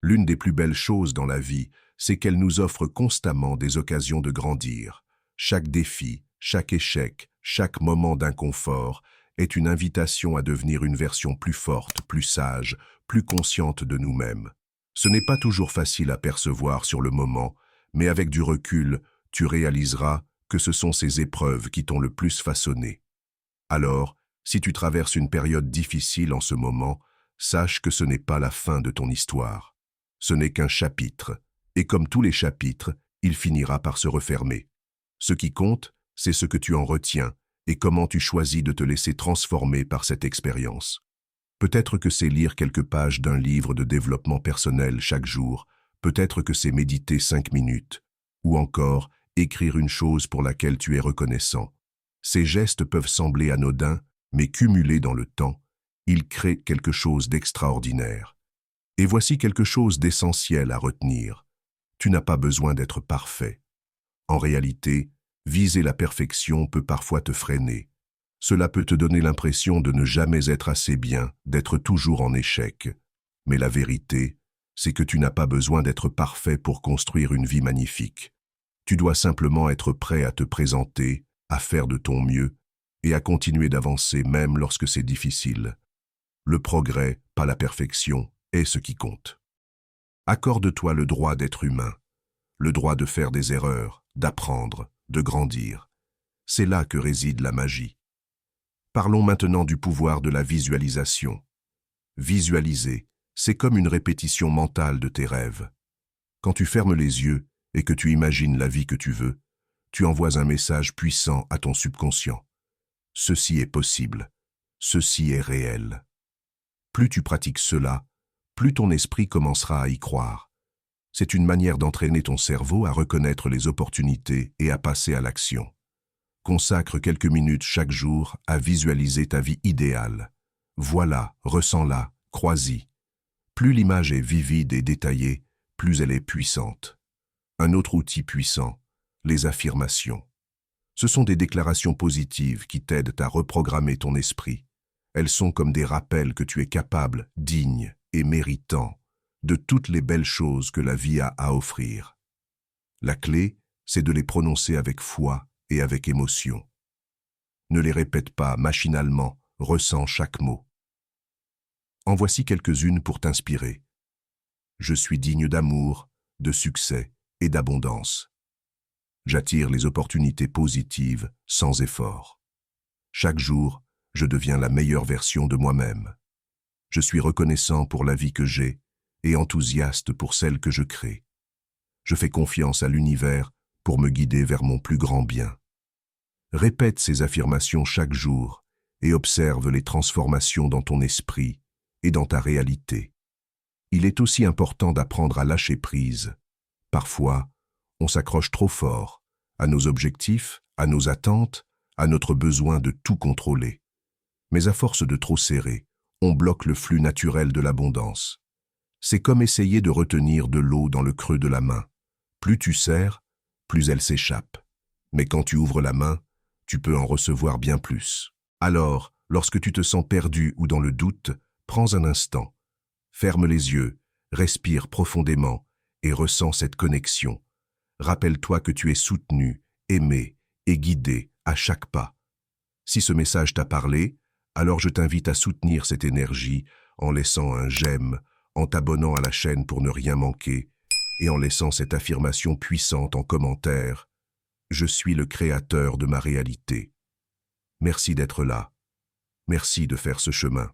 L'une des plus belles choses dans la vie, c'est qu'elle nous offre constamment des occasions de grandir. Chaque défi, chaque échec, chaque moment d'inconfort est une invitation à devenir une version plus forte, plus sage, plus consciente de nous-mêmes. Ce n'est pas toujours facile à percevoir sur le moment, mais avec du recul, tu réaliseras que ce sont ces épreuves qui t'ont le plus façonné. Alors, si tu traverses une période difficile en ce moment, sache que ce n'est pas la fin de ton histoire. Ce n'est qu'un chapitre, et comme tous les chapitres, il finira par se refermer. Ce qui compte, c'est ce que tu en retiens et comment tu choisis de te laisser transformer par cette expérience. Peut-être que c'est lire quelques pages d'un livre de développement personnel chaque jour, peut-être que c'est méditer 5 minutes, ou encore écrire une chose pour laquelle tu es reconnaissant. Ces gestes peuvent sembler anodins, mais cumulés dans le temps, ils créent quelque chose d'extraordinaire. Et voici quelque chose d'essentiel à retenir. Tu n'as pas besoin d'être parfait. En réalité, viser la perfection peut parfois te freiner. Cela peut te donner l'impression de ne jamais être assez bien, d'être toujours en échec. Mais la vérité, c'est que tu n'as pas besoin d'être parfait pour construire une vie magnifique. Tu dois simplement être prêt à te présenter, à faire de ton mieux et à continuer d'avancer même lorsque c'est difficile. Le progrès, pas la perfection, est ce qui compte. Accorde-toi le droit d'être humain, le droit de faire des erreurs, d'apprendre, de grandir. C'est là que réside la magie. Parlons maintenant du pouvoir de la visualisation. Visualiser, c'est comme une répétition mentale de tes rêves. Quand tu fermes les yeux et que tu imagines la vie que tu veux, tu envoies un message puissant à ton subconscient. Ceci est possible. Ceci est réel. Plus tu pratiques cela, plus ton esprit commencera à y croire. C'est une manière d'entraîner ton cerveau à reconnaître les opportunités et à passer à l'action. Consacre quelques minutes chaque jour à visualiser ta vie idéale. Vois-la, ressens-la, crois-y. Plus l'image est vivide et détaillée, plus elle est puissante. Un autre outil puissant, les affirmations. Ce sont des déclarations positives qui t'aident à reprogrammer ton esprit. Elles sont comme des rappels que tu es capable, digne et méritant de toutes les belles choses que la vie a à offrir. La clé, c'est de les prononcer avec foi et avec émotion. Ne les répète pas machinalement, ressens chaque mot. En voici quelques-unes pour t'inspirer. Je suis digne d'amour, de succès et d'abondance. J'attire les opportunités positives sans effort. Chaque jour, je deviens la meilleure version de moi-même. Je suis reconnaissant pour la vie que j'ai et enthousiaste pour celle que je crée. Je fais confiance à l'univers pour me guider vers mon plus grand bien. Répète ces affirmations chaque jour et observe les transformations dans ton esprit et dans ta réalité. Il est aussi important d'apprendre à lâcher prise. Parfois, on s'accroche trop fort à nos objectifs, à nos attentes, à notre besoin de tout contrôler. Mais à force de trop serrer, on bloque le flux naturel de l'abondance. C'est comme essayer de retenir de l'eau dans le creux de la main. Plus tu serres, plus elle s'échappe. Mais quand tu ouvres la main, tu peux en recevoir bien plus. Alors, lorsque tu te sens perdu ou dans le doute, prends un instant. Ferme les yeux, respire profondément et ressens cette connexion. Rappelle-toi que tu es soutenu, aimé et guidé à chaque pas. Si ce message t'a parlé, alors je t'invite à soutenir cette énergie en laissant un j'aime, en t'abonnant à la chaîne pour ne rien manquer et en laissant cette affirmation puissante en commentaire. Je suis le créateur de ma réalité. Merci d'être là. Merci de faire ce chemin.